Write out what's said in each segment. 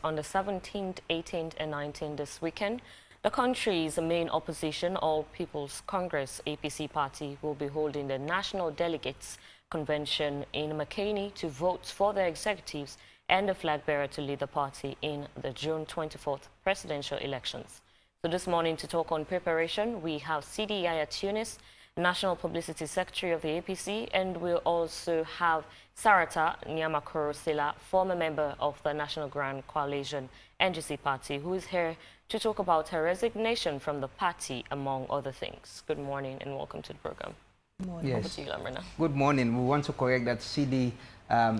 on the 17th, 18th and 19th this weekend. The country's main opposition, All People's Congress APC party, will be holding the National Delegates Convention in McKinney to vote for their executives and the Flagbearer to lead the party in the June 24th presidential elections. So this morning to talk on preparation, we have CD Yaya Tunis, National Publicity Secretary of the APC, and we'll also have Sarata Nyamakoro Sila, former member of the National Grand Coalition NGC party, who is here to talk about her resignation from the party, among other things. Good morning and welcome to the program. Good morning. Yes. Over to you, Lamrina. Good morning. We want to correct that CD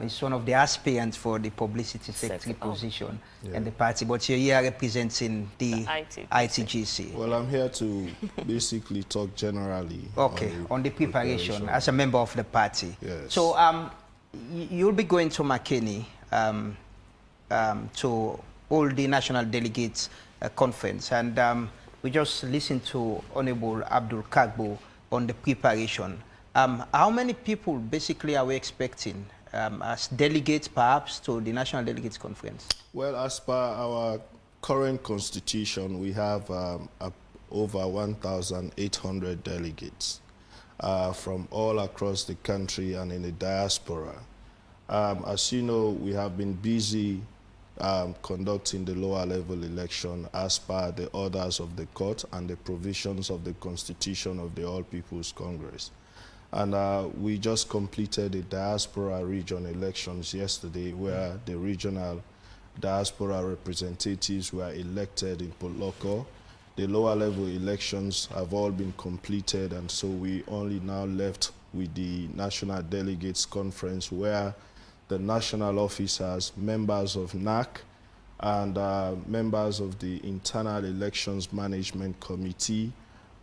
is one of the aspirants for the publicity secretary position in the party, but you're here representing the ITGC. Well, I'm here to basically talk generally. Okay, on the preparation as a member of the party. Yes. So you'll be going to McKinney to hold the National Delegates Conference, and we just listened to Honorable Abdul Kagbo on the preparation. How many people basically are we expecting as delegates, perhaps, to the National Delegates Conference? Well, as per our current constitution, we have over 1,800 delegates from all across the country and in the diaspora. As you know, we have been busy conducting the lower level election as per the orders of the court and the provisions of the constitution of the All People's Congress. And we just completed the diaspora region elections yesterday, where the regional diaspora representatives were elected in Poloko. The lower level elections have all been completed, and so we only now left with the National Delegates Conference, where the national officers, members of NAC, and members of the Internal Elections Management Committee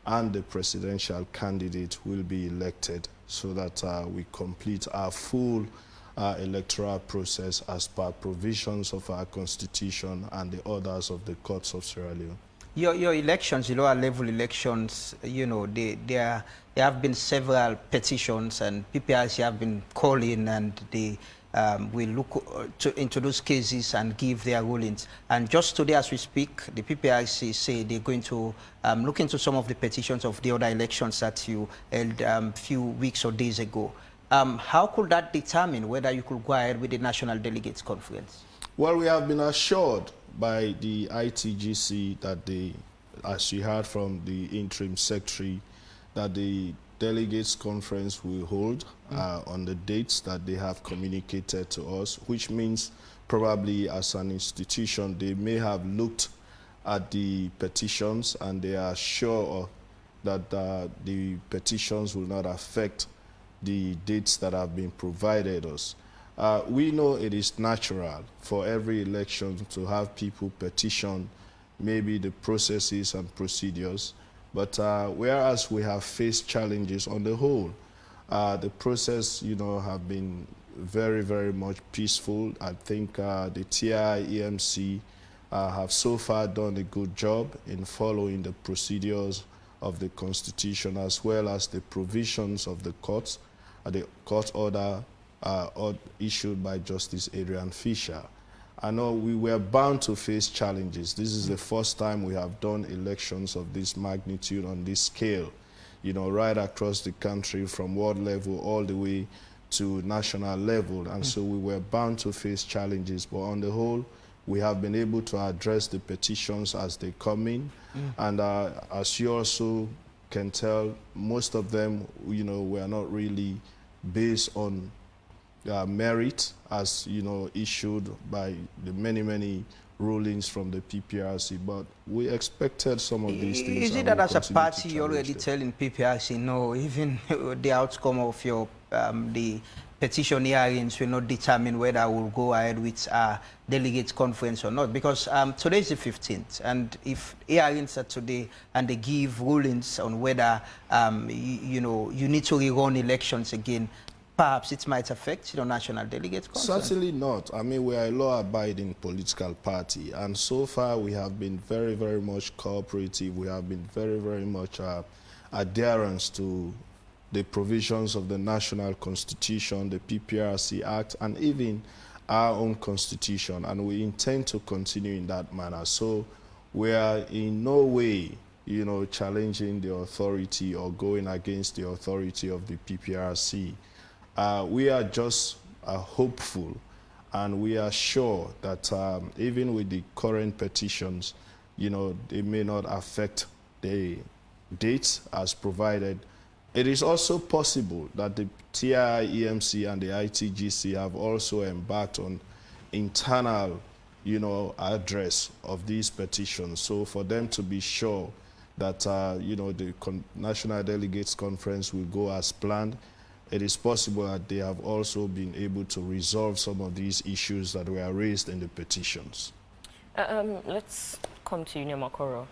and the presidential candidate will be elected, so that we complete our full electoral process as per provisions of our constitution and the orders of the courts of Sierra Leone. Your elections, the lower level elections, you know, there have been several petitions, and PPRC have been calling, and they will look into those cases and give their rulings. And just today as we speak, the PPRC say they're going to look into some of the petitions of the other elections that you held a few weeks or days ago. How could that determine whether you could go ahead with the National Delegates Conference? Well, we have been assured by the ITGC that they, as you heard from the interim secretary, that the Delegates Conference will hold on the dates that they have communicated to us, which means probably as an institution they may have looked at the petitions and they are sure that the petitions will not affect the dates that have been provided us. We know it is natural for every election to have people petition maybe the processes and procedures, but whereas we have faced challenges on the whole, the process, you know, have been very, very much peaceful. I think the TI EMC have so far done a good job in following the procedures of the Constitution as well as the provisions of the courts, the court order issued by Justice Adrian Fisher. I know we were bound to face challenges. This is the first time we have done elections of this magnitude on this scale, you know, right across the country from ward level all the way to national level. And so we were bound to face challenges, but on the whole, we have been able to address the petitions as they come in. And as you also can tell, most of them, you know, were not really based on merit, as you know, issued by the many rulings from the PPRC, but we expected some of these things. Is it that as a party you're already telling PPRC no, even the outcome of your the petition hearings will not determine whether we'll go ahead with delegates conference or not? Because today is the 15th, and if hearings are today and they give rulings on whether you know, you need to rerun elections again, perhaps it might affect your national delegates conference. Certainly not. I mean, we are a law-abiding political party, and so far we have been very, very much cooperative. We have been very, very much adherence to the provisions of the National Constitution, the PPRC Act, and even our own constitution, and we intend to continue in that manner. So we are in no way, you know, challenging the authority or going against the authority of the PPRC. We are just hopeful, and we are sure that even with the current petitions, you know, they may not affect the dates as provided. It is also possible that the TII, EMC, and the ITGC have also embarked on internal, you know, address of these petitions. So for them to be sure that, you know, the National Delegates Conference will go as planned, it is possible that they have also been able to resolve some of these issues that were raised in the petitions. Let's come to you, Nyamakoro.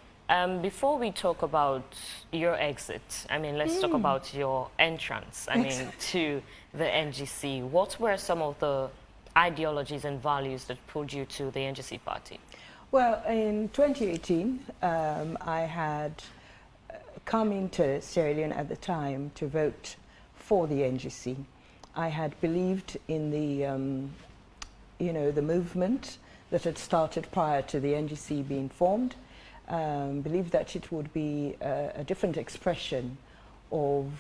Before we talk about your exit, I mean, let's talk about your entrance, I mean, to the NGC. What were some of the ideologies and values that pulled you to the NGC party? Well, in 2018, I had come into Sierra Leone at the time to vote for the NGC. I had believed in the, you know, the movement that had started prior to the NGC being formed. Believed that it would be a different expression of,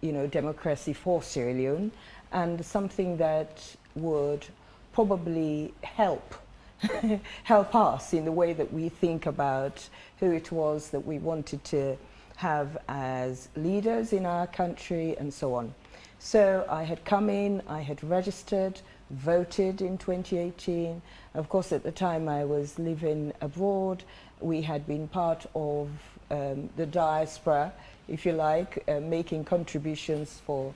you know, democracy for Sierra Leone, and something that would probably help help us in the way that we think about who it was that we wanted to have as leaders in our country and so on. So I had come in, I had registered, voted in 2018. Of course, at the time I was living abroad. We had been part of the diaspora, if you like, making contributions for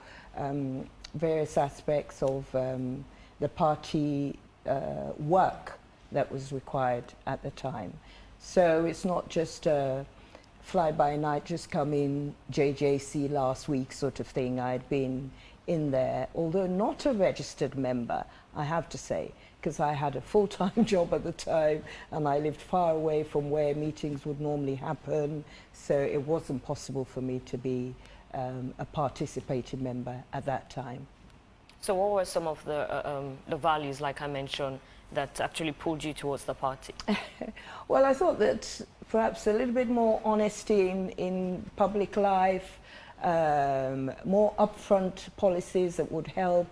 various aspects of the party work that was required at the time. So it's not just a fly-by-night, just come in JJC last week sort of thing. I'd been in there, although not a registered member, I have to say, because I had a full-time job at the time and I lived far away from where meetings would normally happen, so it wasn't possible for me to be a participating member at that time. So what were some of the values, like I mentioned, that actually pulled you towards the party? Well, I thought that perhaps a little bit more honesty in public life, more upfront policies that would help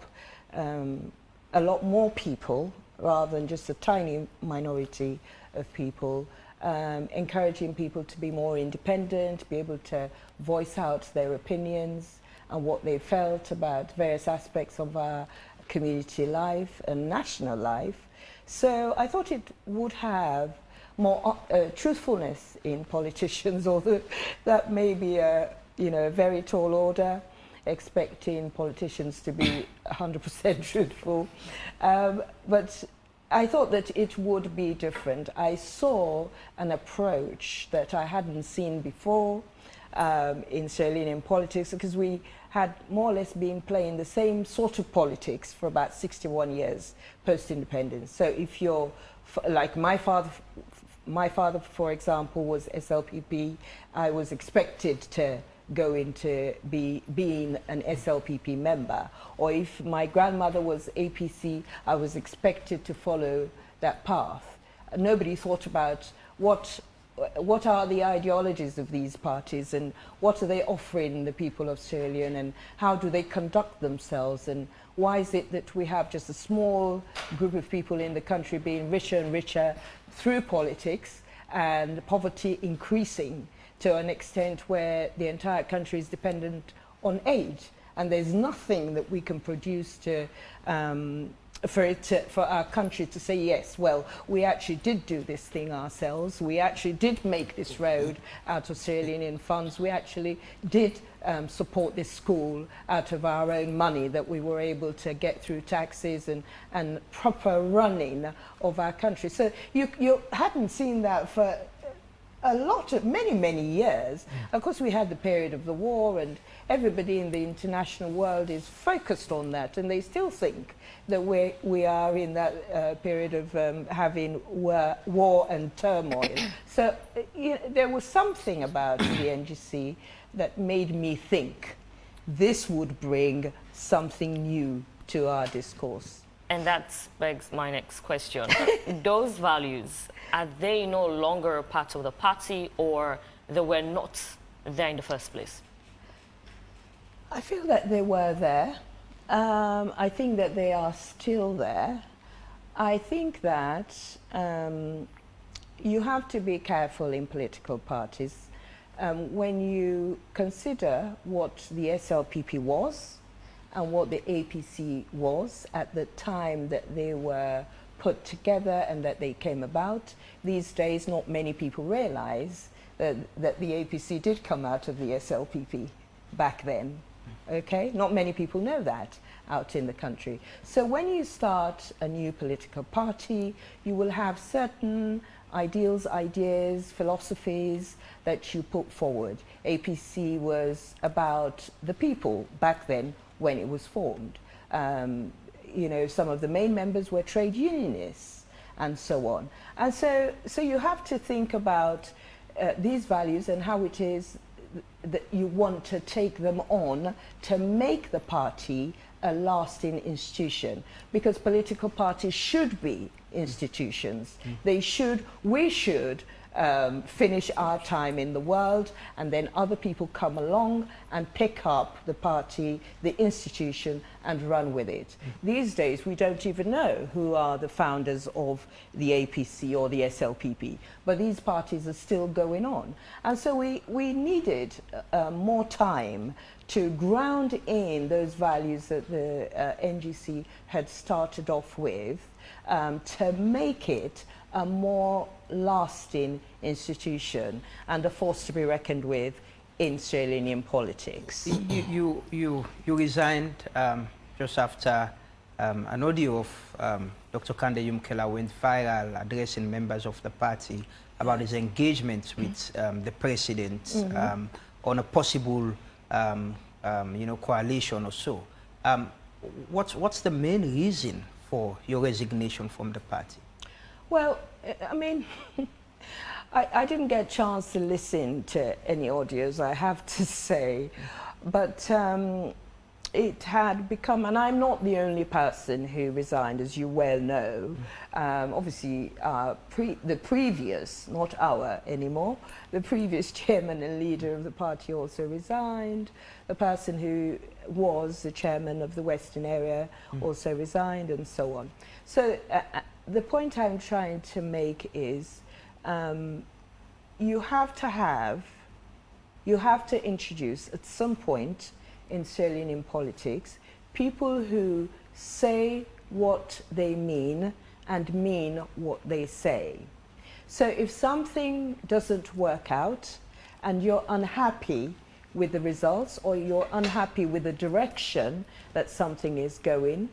a lot more people rather than just a tiny minority of people, encouraging people to be more independent, be able to voice out their opinions and what they felt about various aspects of our community life and national life. So I thought it would have more truthfulness in politicians, although that may be a, you know, a very tall order, expecting politicians to be 100% truthful. But I thought that it would be different. I saw an approach that I hadn't seen before in Sierra Leonean politics, because we had more or less been playing the same sort of politics for about 61 years post-independence. So if you're, like my father, for example, was SLPP, I was expected to go into being an SLPP member. Or if my grandmother was APC, I was expected to follow that path. Nobody thought about what are the ideologies of these parties and what are they offering the people of Sierra Leone and how do they conduct themselves, and why is it that we have just a small group of people in the country being richer and richer through politics and poverty increasing to an extent where the entire country is dependent on aid, and there's nothing that we can produce to for our country to say, yes, well, we actually did do this thing ourselves, we actually did make this road out of Sierra Leonean funds, we actually did support this school out of our own money that we were able to get through taxes and proper running of our country. So you hadn't seen that for a lot of many years. Of course, we had the period of the war, and everybody in the international world is focused on that, and they still think that we are in that period of having war and turmoil. So there was something about the NGC that made me think this would bring something new to our discourse. And that begs my next question. Those values, are they no longer a part of the party, or they were not there in the first place? I feel that they were there. I think that they are still there. I think that you have to be careful in political parties when you consider what the SLPP was and what the APC was at the time that they were put together and that they came about. These days, not many people realize that the APC did come out of the SLPP back then. Okay? Not many people know that out in the country. So when you start a new political party, you will have certain ideals, ideas, philosophies that you put forward. APC was about the people back then when it was formed. You know, some of the main members were trade unionists and so on. And so you have to think about these values and how it is that you want to take them on to make the party a lasting institution, because political parties should be institutions. They should, we should finish our time in the world, and then other people come along and pick up the party, the institution, and run with it. These days, we don't even know who are the founders of the APC or the SLPP, but these parties are still going on. And so we needed more time to ground in those values that the NGC had started off with, to make it a more lasting institution and a force to be reckoned with in Sierra Leonean politics. You resigned just after an audio of Dr. Kande Yumkela went viral addressing members of the party about his engagement with the president on a possible you know, coalition or so. What's the main reason for your resignation from the party? Well, I mean, I didn't get a chance to listen to any audios, I have to say, but it had become, and I'm not the only person who resigned, as you well know. Obviously, the previous, not our anymore, the previous chairman and leader of the party also resigned. The person who was the chairman of the Western area also resigned, and so on. So the point I'm trying to make is you have to introduce at some point in Sierra Leonean politics people who say what they mean and mean what they say. So if something doesn't work out and you're unhappy with the results, or you're unhappy with the direction that something is going,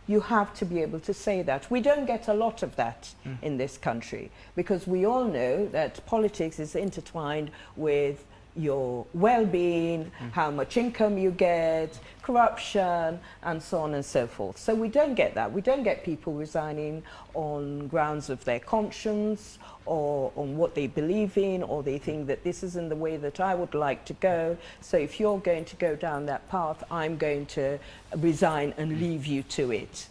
you have to be able to say that. We don't get a lot of that in this country, because we all know that politics is intertwined with your well-being, how much income you get, corruption, and so on and so forth. So we don't get that. We don't get people resigning on grounds of their conscience or on what they believe in, or they think that this isn't the way that I would like to go. So if you're going to go down that path, I'm going to resign and leave you to it.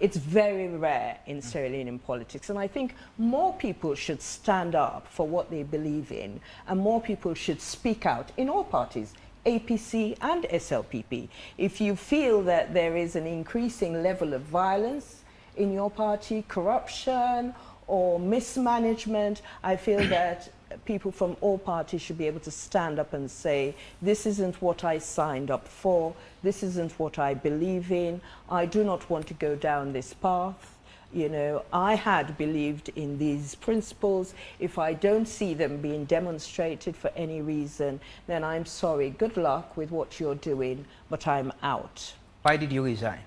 It's very rare in Sierra Leonean politics, and I think more people should stand up for what they believe in, and more people should speak out in all parties, APC and SLPP. If you feel that there is an increasing level of violence in your party, corruption or mismanagement, I feel that people from all parties should be able to stand up and say, this isn't what I signed up for, this isn't what I believe in, I do not want to go down this path. You know, I had believed in these principles. If I don't see them being demonstrated for any reason, then I'm sorry, good luck with what you're doing, but I'm out. Why did you resign?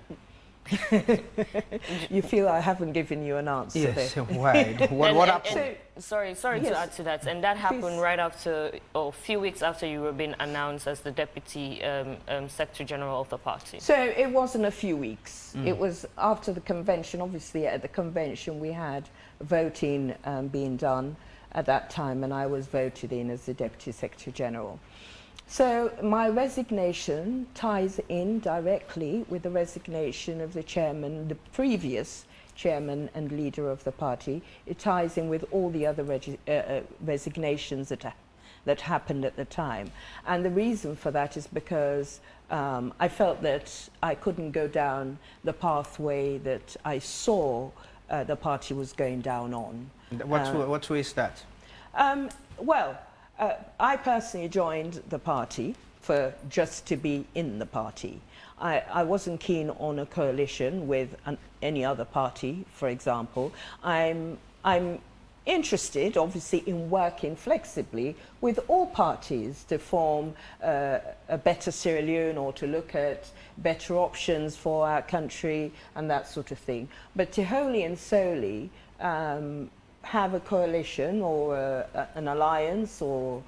You feel I haven't given you an answer. Yes, there. why? What happened? Sorry Yes. to add to that. And that happened Please. right after, or a few weeks after you were being announced as the Deputy Secretary General of the party. So it wasn't a few weeks. It was after the convention. Obviously, at the convention, we had voting being done at that time, and I was voted in as the Deputy Secretary General. So my resignation ties in directly with the resignation of the chairman, the previous chairman and leader of the party. It ties in with all the other resignations that happened at the time. And the reason for that is because I felt that I couldn't go down the pathway that I saw the party was going down on. What way is that? Well, I personally joined the party for just to be in the party. I wasn't keen on a coalition with any other party, for example. I'm interested, obviously, in working flexibly with all parties to form a better Sierra Leone or to look at better options for our country and that sort of thing. But to wholly and solely have a coalition or an alliance or,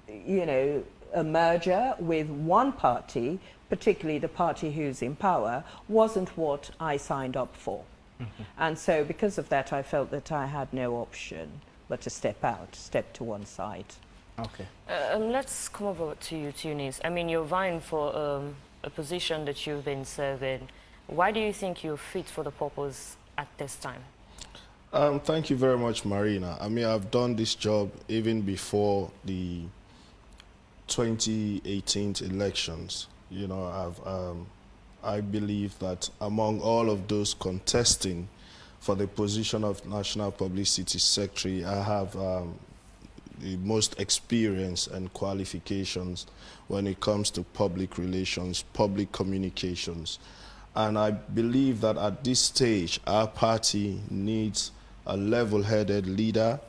you know, a merger with one party, particularly the party who's in power, wasn't what I signed up for. Mm-hmm. And so because of that, I felt that I had no option but to step out, step to one side. Okay. Let's come over to you, Tunis. I mean, you're vying for a position that you've been serving. Why do you think you're fit for the purpose at this time? Thank you very much, Marina. I mean, I've done this job even before the 2018 elections. You know, I believe that among all of those contesting for the position of National Publicity Secretary, I have the most experience and qualifications when it comes to public relations, public communications. And I believe that at this stage, our party needs a level-headed leader,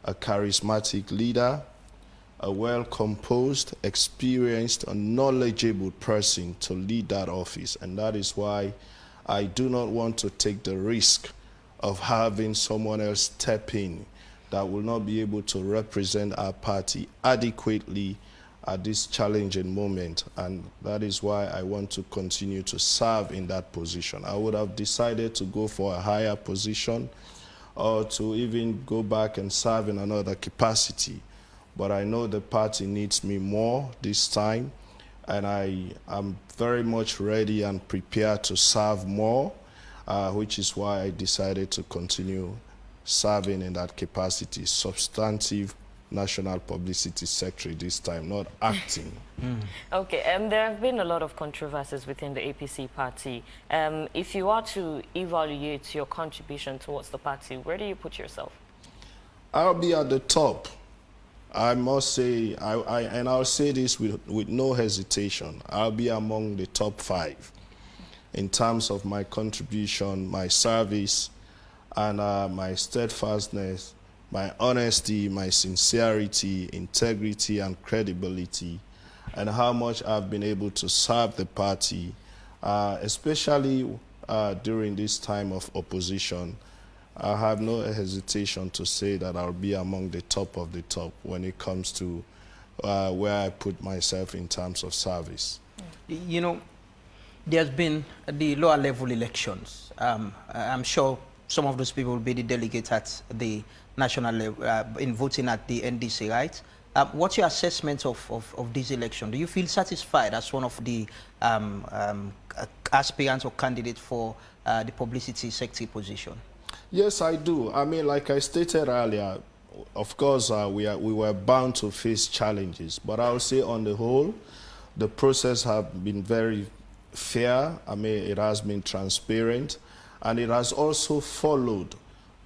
a charismatic leader, a well-composed, experienced, and knowledgeable person to lead that office. And that is why I do not want to take the risk of having someone else step in that will not be able to represent our party adequately at this challenging moment. And that is why I want to continue to serve in that position. I would have decided to go for a higher position or to even go back and serve in another capacity. But I know the party needs me more this time, and I am very much ready and prepared to serve more, which is why I decided to continue serving in that capacity, substantive National Publicity Secretary this time, not acting. Okay, there have been a lot of controversies within the APC party. If you are to evaluate your contribution towards the party, where do you put yourself? I'll be at the top. I must say, and I'll say this with no hesitation, I'll be among the top 5 in terms of my contribution, my service, and my steadfastness, my honesty, my sincerity, integrity, and credibility, and how much I've been able to serve the party, especially during this time of opposition. I have no hesitation to say that I'll be among the top of the top when it comes to where I put myself in terms of service. You know, there's been the lower level elections. I'm sure some of those people will be the delegates at the national level in voting at the NDC, right? What's your assessment of this election? Do you feel satisfied as one of the aspirants or candidates for the publicity secretary position? Yes, I do. I mean, like I stated earlier, of course, we were bound to face challenges. But I would say on the whole, the process has been very fair. I mean, it has been transparent. And it has also followed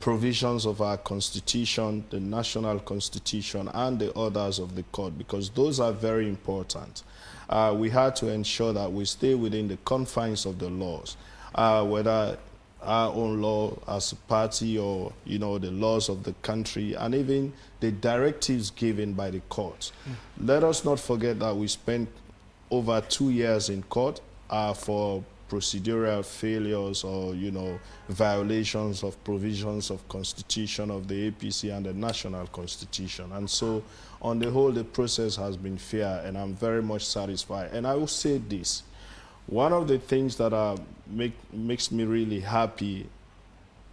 provisions of our constitution, the national constitution, and the orders of the court, because those are very important. We had to ensure that we stay within the confines of the laws, whether our own law as a party or, you know, the laws of the country, and even the directives given by the courts. Let us not forget that we spent over 2 years in court for procedural failures or, you know, violations of provisions of constitution of the APC and the national constitution. And so, on the whole, the process has been fair, and I'm very much satisfied. And I will say this. One of the things that makes me really happy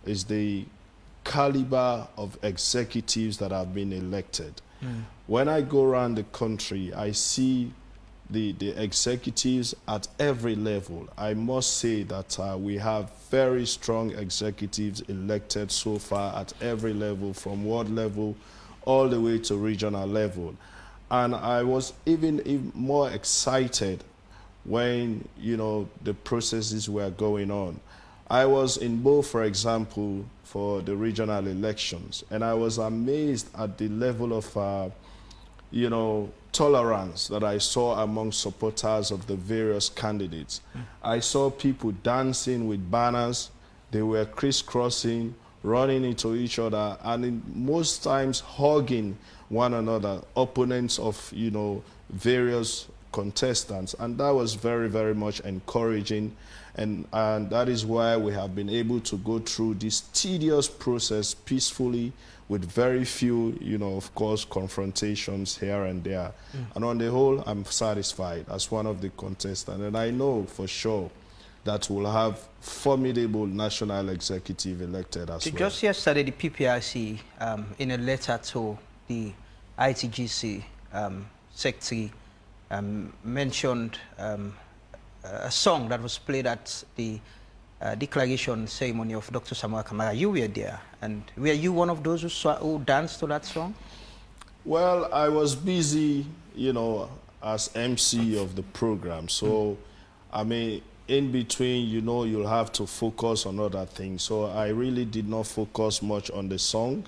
is the caliber of executives that have been elected. When I go around the country, I see the executives at every level. I must say that we have very strong executives elected so far at every level, from ward level all the way to regional level. And I was even more excited when, you know, the processes were going on. I was in Bo, for example, for the regional elections, and I was amazed at the level of, you know, tolerance that I saw among supporters of the various candidates. I saw people dancing with banners. They were crisscrossing, running into each other, and most times hugging one another, opponents of, you know, various contestants. And that was very, very much encouraging. And that is why we have been able to go through this tedious process peacefully, with very few, you know, of course, confrontations here and there. And on the whole, I'm satisfied as one of the contestants. And I know for sure that we'll have formidable national executive elected as well. Just yesterday, the PPRC, in a letter to the ITGC secretary, mentioned a song that was played at the declaration ceremony of Dr. Samuel Kamara. You were there, and were you one of those who danced to that song? Well, I was busy, you know, as MC of the program. So, I mean, in between, you know, you'll have to focus on other things. So I really did not focus much on the song.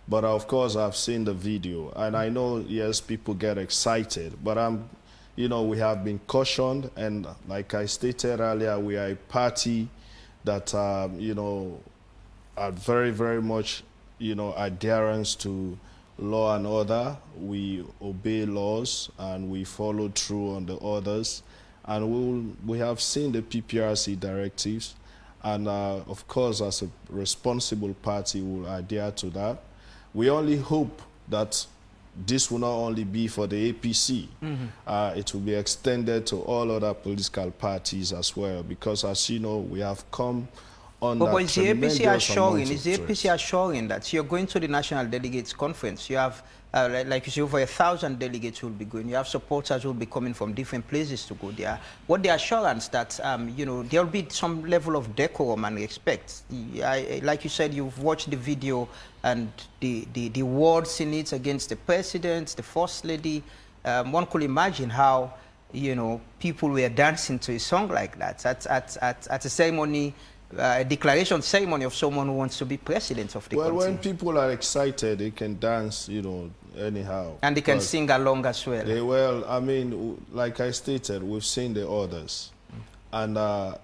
But of course, I've seen the video. And I know, yes, people get excited. But you know, we have been cautioned. And like I stated earlier, we are a party that, you know, are very, very much, you know, adherence to law and order. We obey laws and we follow through on the orders. And we have seen the PPRC directives. And of course, as a responsible party, we'll adhere to that. We only hope that this will not only be for the APC. It will be extended to all other political parties as well, because as you know, we have come on but is the APC assuring that you're going to the National Delegates Conference? You have, like you say, over 1,000 delegates will be going. You have supporters who will be coming from different places to go there. What the assurance that, you know, there'll be some level of decorum and respect? Like you said, you've watched the video and the words in it against the president, the first lady. One could imagine how, you know, people were dancing to a song like that at a ceremony, a declaration ceremony of someone who wants to be president of the country. Well, when people are excited, they can dance, you know, anyhow. And they can sing along as well. Well, I mean, like I stated, we've seen the orders. And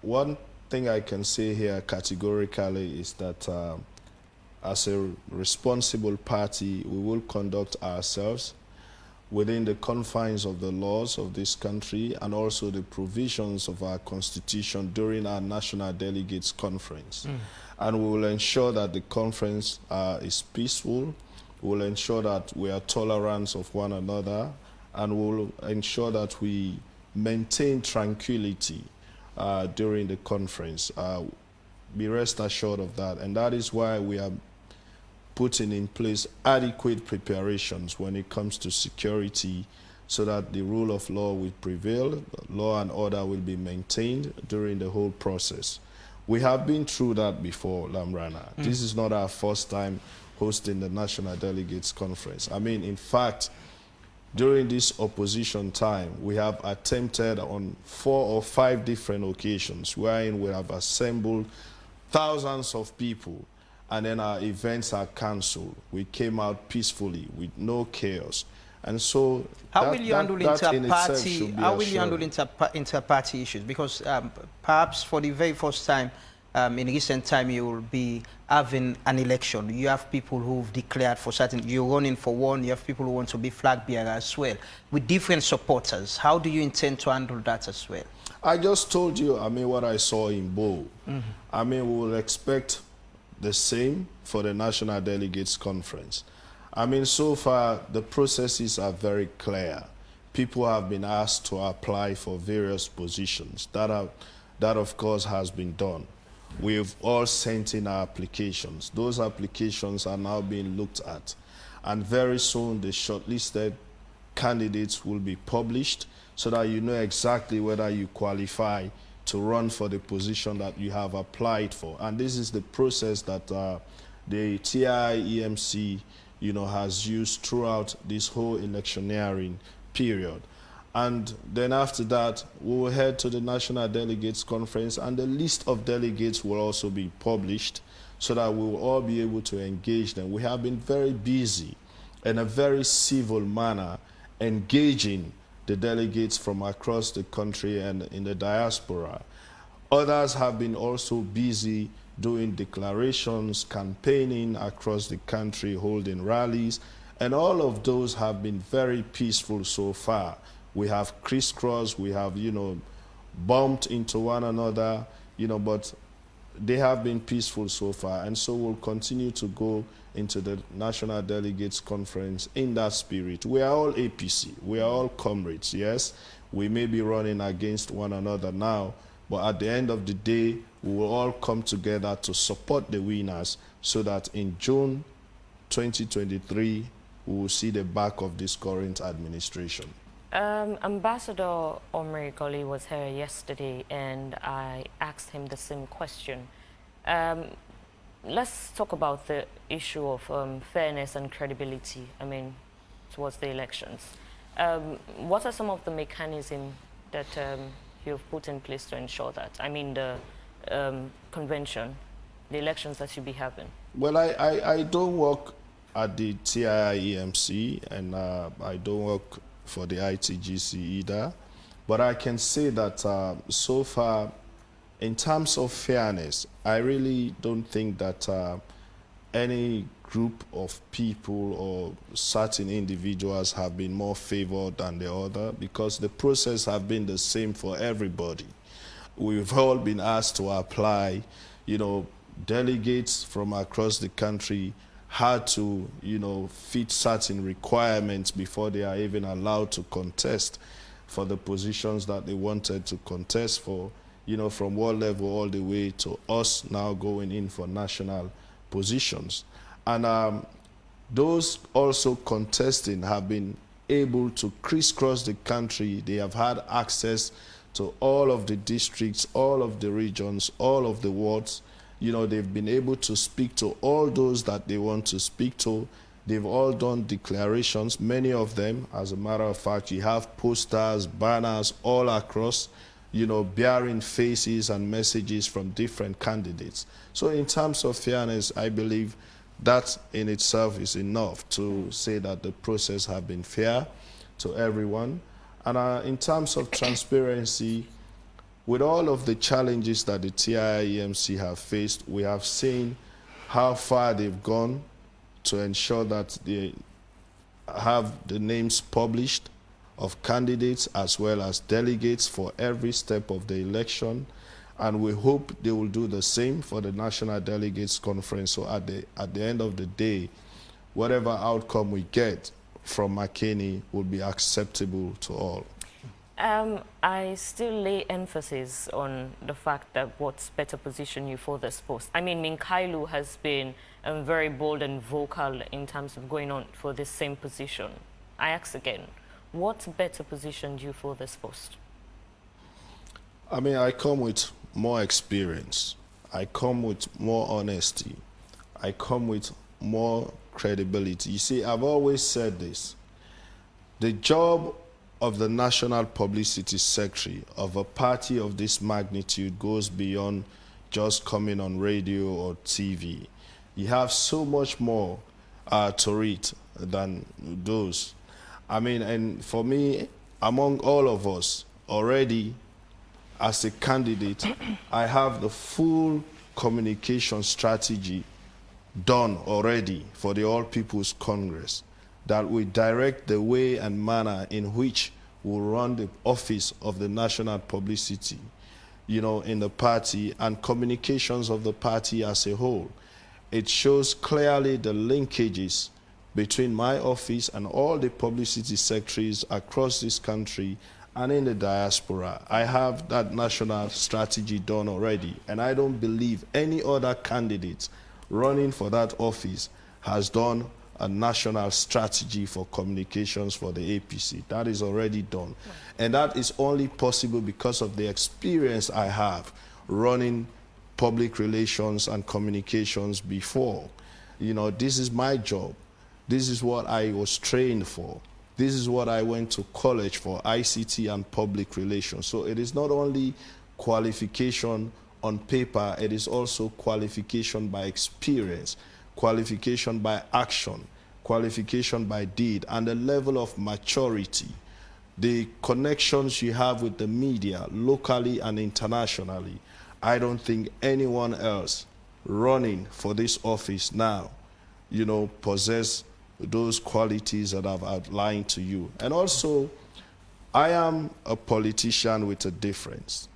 one thing I can say here categorically is that as a responsible party, we will conduct ourselves within the confines of the laws of this country and also the provisions of our constitution during our National Delegates Conference. And we will ensure that the conference is peaceful. We will ensure that we are tolerant of one another, and we will ensure that we maintain tranquility during the conference. Be rest assured of that. And that is why we are putting in place adequate preparations when it comes to security, so that the rule of law will prevail, law and order will be maintained during the whole process. We have been through that before, Lamrana. This is not our first time hosting the National Delegates Conference. I mean, in fact, during this opposition time, we have attempted on 4 or 5 different occasions wherein we have assembled thousands of people, and then our events are cancelled. We came out peacefully with no chaos. And so how will you handle inter-party issues? Because perhaps for the very first time in recent time, you will be having an election. You have people who've declared for certain, you're running for one, you have people who want to be flag bearer as well, with different supporters. How do you intend to handle that as well? I just told you, I mean, what I saw in Bo. I mean, we will expect the same for the National Delegates Conference. I mean, so far, the processes are very clear. People have been asked to apply for various positions. That, of course, has been done. We've all sent in our applications. Those applications are now being looked at. And very soon, the shortlisted candidates will be published so that you know exactly whether you qualify to run for the position that you have applied for. And this is the process that the TIEMC, has used throughout this whole electioneering period. And then after that, we will head to the National Delegates Conference, and the list of delegates will also be published so that we will all be able to engage them. We have been very busy in a very civil manner engaging the delegates from across the country and in the diaspora. Others have been also busy doing declarations, campaigning across the country, holding rallies, and all of those have been very peaceful so far. We have crisscrossed, we have, bumped into one another, but they have been peaceful so far. And so we'll continue to go into the National Delegates Conference in that spirit. We are all APC, we are all comrades, yes? We may be running against one another now, but at the end of the day, we will all come together to support the winners so that in June 2023, we will see the back of this current administration. Ambassador Omri Goli was here yesterday, and I asked him the same question. Let's talk about the issue of fairness and credibility, towards the elections. What are some of the mechanisms that you've put in place to ensure that? The convention, the elections that you'll be having. Well, I don't work at the TIEMC, and I don't work for the ITGC either, but I can say that so far, in terms of fairness, I really don't think that any group of people or certain individuals have been more favored than the other, because the process have been the same for everybody. We've all been asked to apply, delegates from across the country had to, fit certain requirements before they are even allowed to contest for the positions that they wanted to contest for, from world level all the way to us now going in for national positions. And those also contesting have been able to crisscross the country. They have had access to all of the districts, all of the regions, all of the wards. They've been able to speak to all those that they want to speak to. They've all done declarations, many of them. As a matter of fact, you have posters, banners all across, bearing faces and messages from different candidates. So in terms of fairness, I believe that in itself is enough to say that the process has been fair to everyone. And in terms of transparency, with all of the challenges that the TIEMC have faced, we have seen how far they've gone to ensure that they have the names published of candidates as well as delegates for every step of the election. And we hope they will do the same for the National Delegates Conference. So at the end of the day, whatever outcome we get from McKinney will be acceptable to all. I still lay emphasis on the fact that what's better position you for this post. Minkailu has been very bold and vocal in terms of going on for this same position. I ask again, what better positioned you for this post? I come with more experience. I come with more honesty. I come with more credibility. You see, I've always said this. The job of the National Publicity Secretary of a party of this magnitude goes beyond just coming on radio or TV. You have so much more to read than those. And for me, among all of us, already as a candidate, I have the full communication strategy done already for the All People's Congress that will direct the way and manner in which we'll run the office of the national publicity, in the party and communications of the party as a whole. It shows clearly the linkages between my office and all the publicity secretaries across this country and in the diaspora. I have that national strategy done already, and I don't believe any other candidate running for that office has done a national strategy for communications for the APC. That is already done. And that is only possible because of the experience I have running public relations and communications before. You know, this is my job. This is what I was trained for. This is what I went to college for, ICT and public relations. So it is not only qualification on paper, it is also qualification by experience, qualification by action, qualification by deed, and the level of maturity, the connections you have with the media, locally and internationally. I don't think anyone else running for this office now, you know, possess those qualities that I've outlined to you. And also, I am a politician with a difference.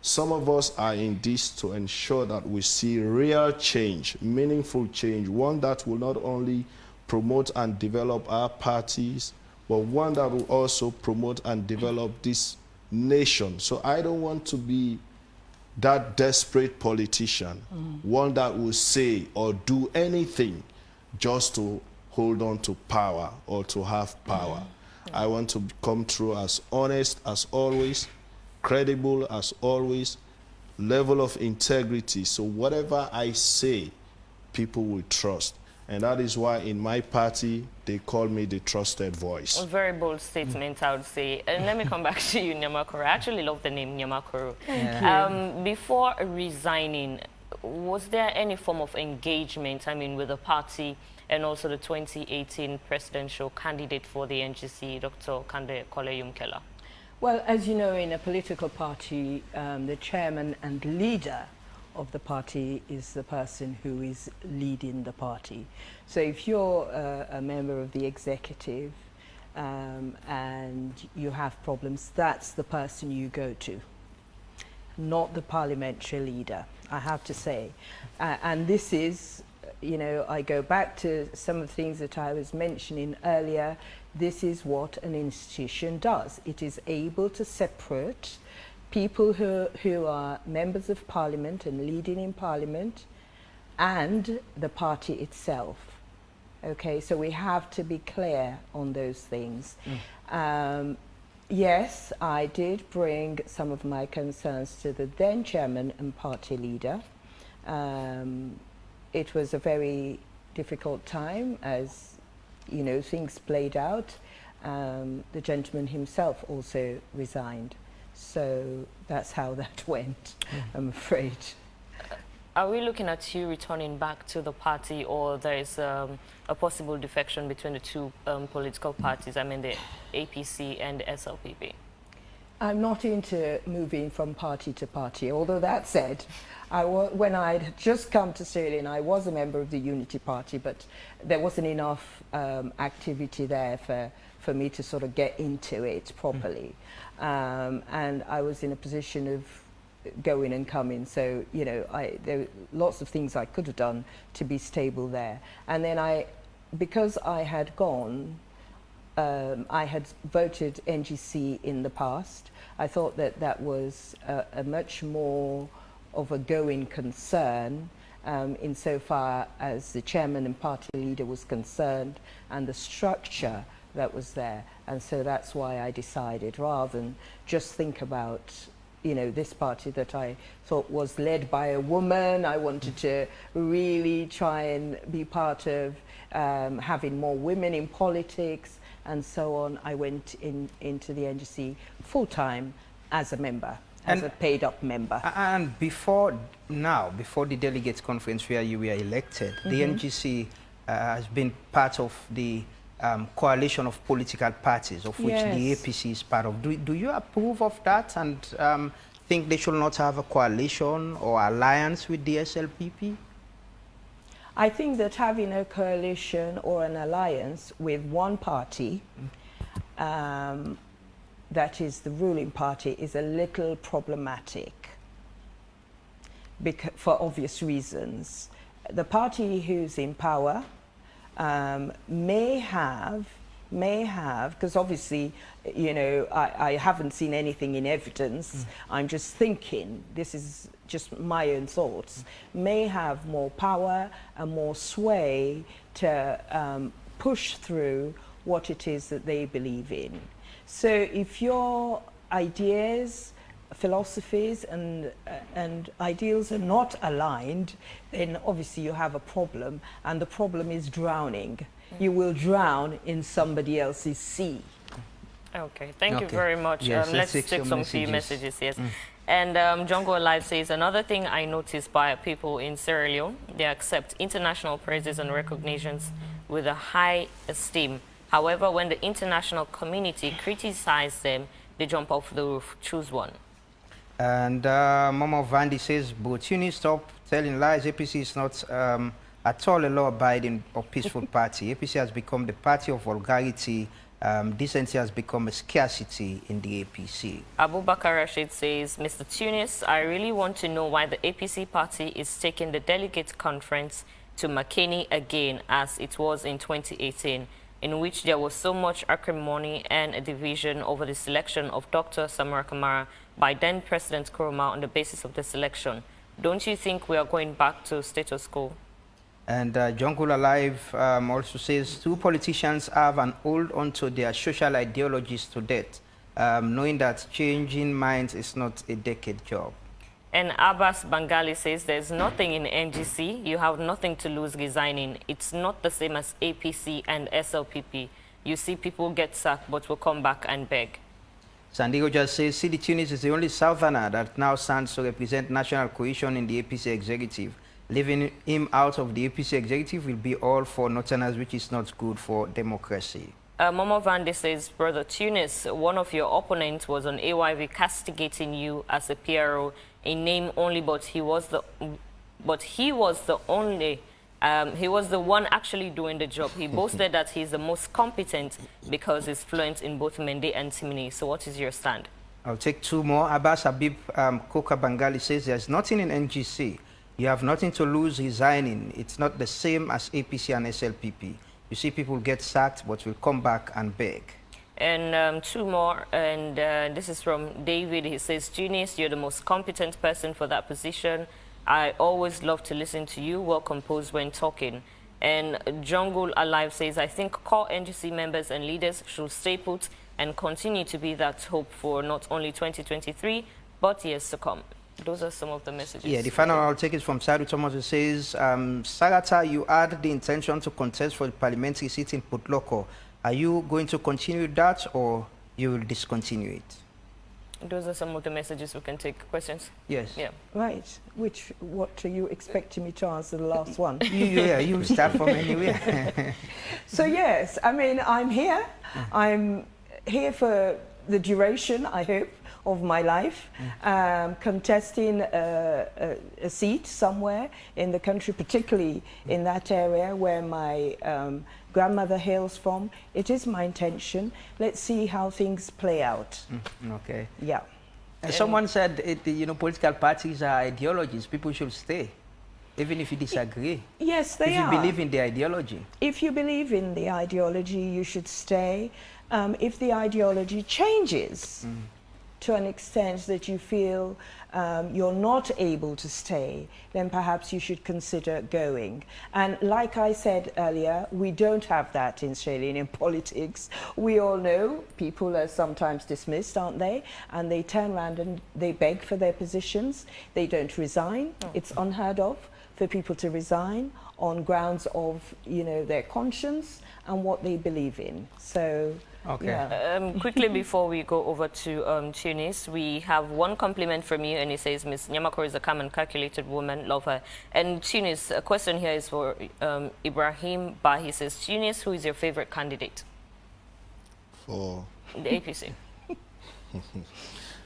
Some of us are in this to ensure that we see real change, meaningful change, one that will not only promote and develop our parties, but one that will also promote and develop this nation. So I don't want to be that desperate politician, one that will say or do anything just to hold on to power or to have power. I want to come through as honest as always, credible as always, level of integrity. So whatever I say, people will trust. And that is why in my party, they call me the trusted voice. A very bold statement, I would say. And let me come back to you, Nyamakoro. I actually love the name Nyamakoro. Before resigning, was there any form of engagement, I mean, with the party and also the 2018 presidential candidate for the NGC, Dr. Kande Kole-Yumkela? Well, as you know, in a political party, the chairman and leader of the party is the person who is leading the party. So if you're a member of the executive and you have problems, that's the person you go to, not the parliamentary leader, I have to say. And this is, you know, I go back to some of the things that I was mentioning earlier. This is what an institution does. It is able to separate people who are members of parliament and leading in parliament and the party itself. Okay, so we have to be clear on those things. Yes, I did bring some of my concerns to the then chairman and party leader. It was a very difficult time as, you know, things played out. The gentleman himself also resigned. So that's how that went, I'm afraid. Are we looking at you returning back to the party, or there is a possible defection between the two political parties, I mean the APC and the SLPP? I'm not into moving from party to party, although that said, when I'd just come to Sierra Leone, I was a member of the Unity Party, but there wasn't enough activity there for me to sort of get into it properly. And I was in a position of going and coming, so, you know, there were lots of things I could have done to be stable there. And then because I had gone, I had voted NGC in the past. I thought that that was a much more of a going concern insofar as the chairman and party leader was concerned and the structure that was there. And so that's why I decided, rather than just think about, you know, this party that I thought was led by a woman, I wanted to really try and be part of having more women in politics and so on. I went into the NGC full-time as a member, as a paid-up member. And before the Delegates Conference where you were elected, the NGC has been part of the coalition of political parties, of which the APC is part of. Do you approve of that and think they should not have a coalition or alliance with the SLPP? I think that having a coalition or an alliance with one party, that is the ruling party, is a little problematic for obvious reasons. The party who's in power may have may have, because obviously, you know, I haven't seen anything in evidence, I'm just thinking, this is just my own thoughts, may have more power and more sway to push through what it is that they believe in. So if your ideas, philosophies and ideals are not aligned, then obviously you have a problem, and the problem is drowning. You will drown in somebody else's sea. Okay, thank you very much. Yes, let's take some few messages, yes. And Jongo Alive says, another thing I noticed by people in Sierra Leone, they accept international praises and recognitions with a high esteem. However, when the international community criticizes them, they jump off the roof. Choose one. And Momo Vandi says, but you need to stop telling lies. APC is not at all a law-abiding or peaceful party. APC has become the party of vulgarity. Decency has become a scarcity in the APC. Abu Bakar Rashid says, Mr. Tunis, I really want to know why the APC party is taking the delegate conference to Makeni again, as it was in 2018, in which there was so much acrimony and a division over the selection of Dr. Samara Kamara by then President Nkrumah on the basis of the selection. Don't you think we are going back to status quo? And Jungul Alive also says, two politicians have an hold onto their social ideologies to death, knowing that changing minds is not a decade job. And Abbas Bangali says, there's nothing in NGC. You have nothing to lose resigning. It's not the same as APC and SLPP. You see people get sacked, but will come back and beg. Sandigo just says, CD Tunis is the only Southerner that now stands to represent national cohesion in the APC executive. Leaving him out of the APC executive will be all for Northerners, which is not good for democracy. Momo Vande says, Brother Tunis, one of your opponents was on AYV castigating you as a PRO in name only, but he was the one actually doing the job. He boasted that he's the most competent because he's fluent in both Mende and Timini. So what is your stand? I'll take two more. Abbas Habib Koka Bangali says, there's nothing in NGC. You have nothing to lose resigning. It's not the same as APC and SLPP. You see people get sacked, but will come back and beg. And two more, and this is from David. He says, Tunis, you're the most competent person for that position. I always love to listen to you, well composed when talking. And Jungle Alive says, I think core NGC members and leaders should stay put and continue to be that hope for not only 2023, but years to come. Those are some of the messages. Yeah, the final I'll take is from Sadu Thomas, who says, Sagata, you had the intention to contest for the parliamentary seat in Putloko. Are you going to continue that, or you will discontinue it? Those are some of the messages we can take. Questions? Yes. Yeah. Right. What are you expecting me to answer the last one? you start from anywhere. So yes, I mean, I'm here. I'm here for the duration, I hope, of my life, contesting a seat somewhere in the country, particularly in that area where my grandmother hails from. It is my intention. Let's see how things play out. Okay. Yeah. And someone said, political parties are ideologies. People should stay, even if you disagree. Yes, they are. If you believe in the ideology. If you believe in the ideology, you should stay. If the ideology changes to an extent that you feel you're not able to stay, then perhaps you should consider going. And like I said earlier, we don't have that in Australian politics. We all know people are sometimes dismissed, aren't they? And they turn around and they beg for their positions. They don't resign. It's unheard of for people to resign on grounds of, their conscience and what they believe in. So. Okay. Yeah. Quickly before we go over to Tunis, we have one compliment from you, and it says, Ms. Nyamakor is a calm and calculated woman, love her. And Tunis, a question here is for Ibrahim Ba. He says, Tunis, who is your favorite candidate? For the APC.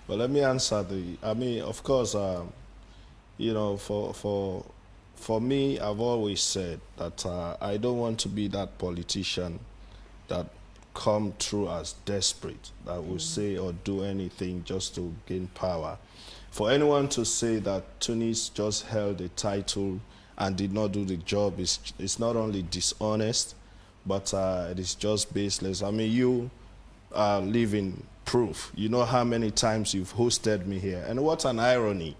Well, let me answer of course, for me, I've always said that I don't want to be that politician that come through as desperate, that will say or do anything just to gain power. For anyone to say that Tunis just held a title and did not do the job is not only dishonest, but it is just baseless. I mean, you are living proof. You know how many times you've hosted me here. And what an irony.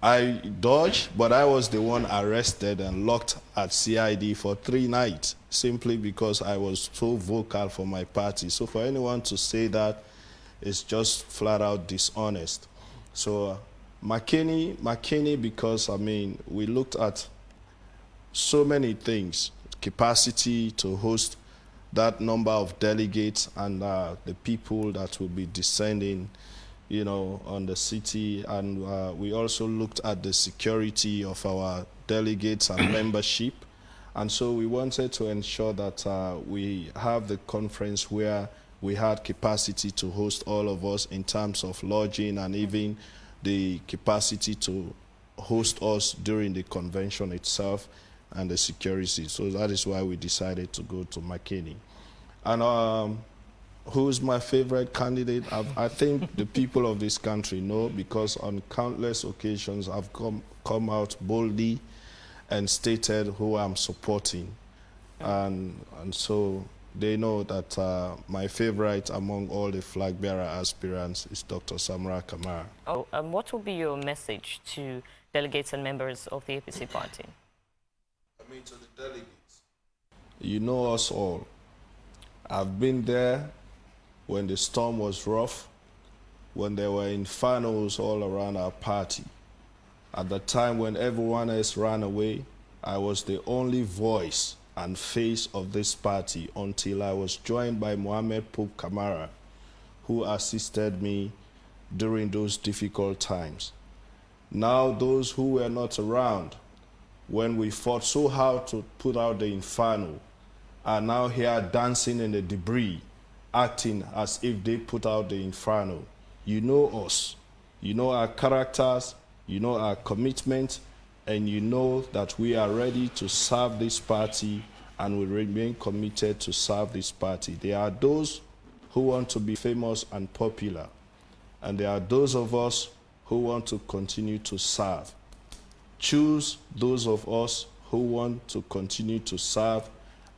I dodged, but I was the one arrested and locked at CID for 3 nights, simply because I was so vocal for my party. So for anyone to say that is just flat out dishonest. So McKinney, because, I mean, we looked at so many things, capacity to host that number of delegates and the people that will be descending, you know, on the city. And we also looked at the security of our delegates and membership. And so we wanted to ensure that we have the conference where we had capacity to host all of us in terms of lodging and even the capacity to host us during the convention itself and the security. So that is why we decided to go to McKinney. And who's my favorite candidate? I think the people of this country know, because on countless occasions I've come out boldly and stated who I'm supporting. And so they know that my favorite among all the Flagbearer aspirants is Dr. Samra Kamara. Oh, what will be your message to delegates and members of the APC party? I mean, to the delegates. You know us all. I've been there when the storm was rough, when there were infernos all around our party. At the time when everyone else ran away, I was the only voice and face of this party until I was joined by Mohammed Pope Kamara, who assisted me during those difficult times. Now those who were not around when we fought so hard to put out the inferno are now here dancing in the debris, acting as if they put out the inferno. You know us, you know our characters, you know our commitment, and you know that we are ready to serve this party and will remain committed to serve this party. There are those who want to be famous and popular, and there are those of us who want to continue to serve. Choose those of us who want to continue to serve,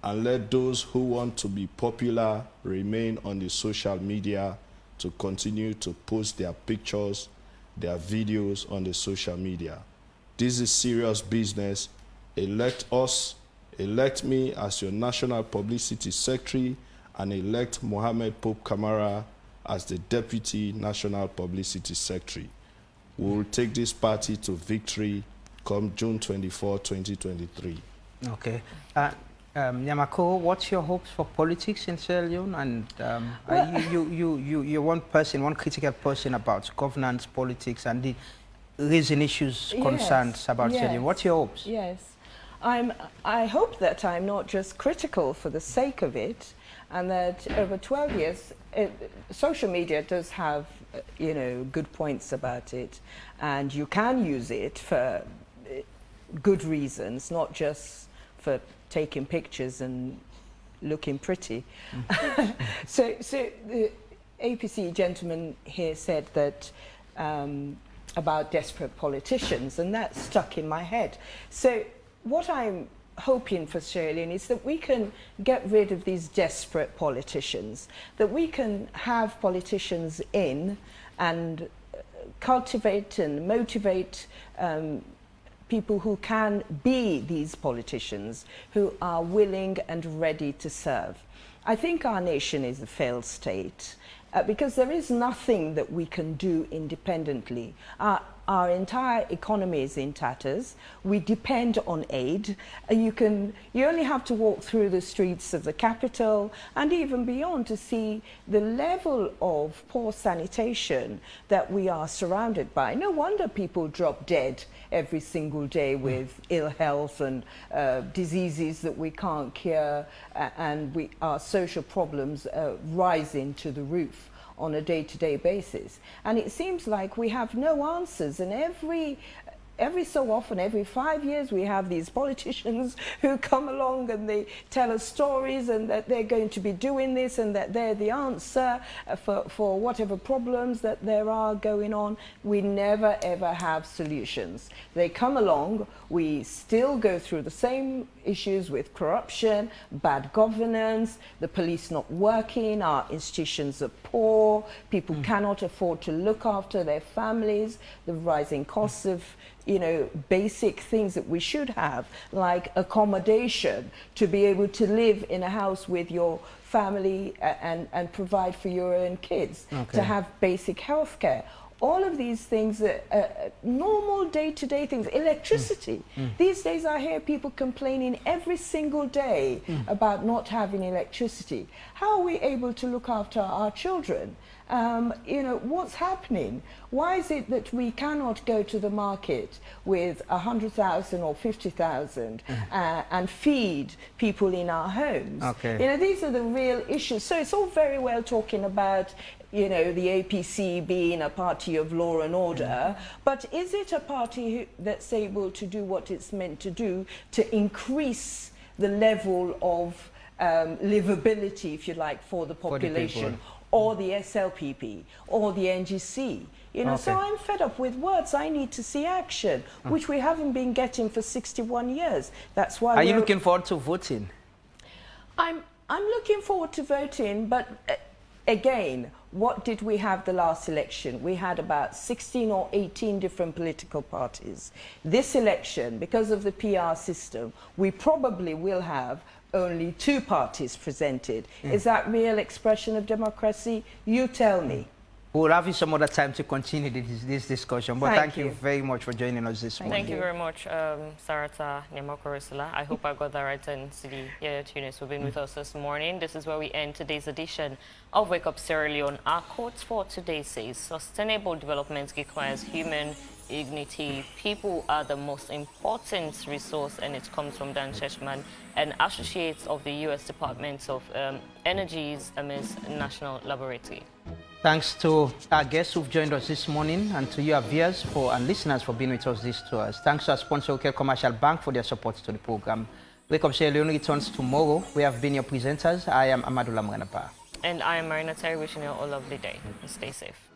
and let those who want to be popular remain on the social media to continue to post their pictures, their videos on the social media. This is serious business. Elect us, elect me as your National Publicity Secretary, and elect Mohammed Pope Kamara as the Deputy National Publicity Secretary. We will take this party to victory come June 24, 2023. Okay. Nyamako, what's your hopes for politics in Sierra Leone? And you're one critical person about governance, politics, and the raising issues, concerns about Sierra Leone. What's your hopes? Yes. I hope that I'm not just critical for the sake of it, and that over 12 years, social media does have, you know, good points about it, and you can use it for good reasons, not just for taking pictures and looking pretty. So the APC gentleman here said that about desperate politicians, and that stuck in my head. So what I'm hoping for Sierra Leone is that we can get rid of these desperate politicians, that we can have politicians in and cultivate and motivate people who can be these politicians, who are willing and ready to serve. I think our nation is a failed state because there is nothing that we can do independently. Our entire economy is in tatters. We depend on aid. You only have to walk through the streets of the capital and even beyond to see the level of poor sanitation that we are surrounded by. No wonder people drop dead every single day with ill health and diseases that we can't cure, and our social problems rising to the roof on a day-to-day basis. And it seems like we have no answers, and every every so often, every 5 years, we have these politicians who come along and they tell us stories and that they're going to be doing this and that they're the answer for whatever problems that there are going on. We never, ever have solutions. They come along, we still go through the same issues with corruption, bad governance, the police not working, our institutions are poor, people cannot afford to look after their families, the rising costs of basic things that we should have, like accommodation, to be able to live in a house with your family and provide for your own kids, to have basic health care. All of these things are normal day-to-day things. Electricity. These days I hear people complaining every single day about not having electricity. How are we able to look after our children? What's happening? Why is it that we cannot go to the market with 100,000 or 50,000 and feed people in our homes? These are the real issues. So it's all very well talking about the APC being a party of law and order, but is it a party that's able to do what it's meant to do to increase the level of livability, if you like, for the population, or the SLPP, or the NGC? So I'm fed up with words. I need to see action, which we haven't been getting for 61 years. That's why. Are you looking forward to voting? I'm looking forward to voting, but again, what did we have the last election? We had about 16 or 18 different political parties. This election, because of the PR system, we probably will have only 2 parties presented. Is that real expression of democracy? You tell me. We'll have you some other time to continue this discussion, but thank you very much for joining us this morning. Thank you very much, Sarata Nyamakorosula. I hope I got that right, and Sidi Tunis who've been with us this morning. This is where we end today's edition of Wake Up Sierra Leone. Our quote for today says, sustainable development requires human dignity. People are the most important resource, and it comes from Dan Cheshman and associates of the U.S. Department of Energy's National Laboratory. Thanks to our guests who've joined us this morning, and to you, our viewers and listeners, for being with us this tour. Thanks to our sponsor, OK Commercial Bank, for their support to the program. Wake Up Sierra Leone returns tomorrow. We have been your presenters. I am Amadou Lamranapa. And I am Marina Terry, wishing you all a lovely day. Stay safe.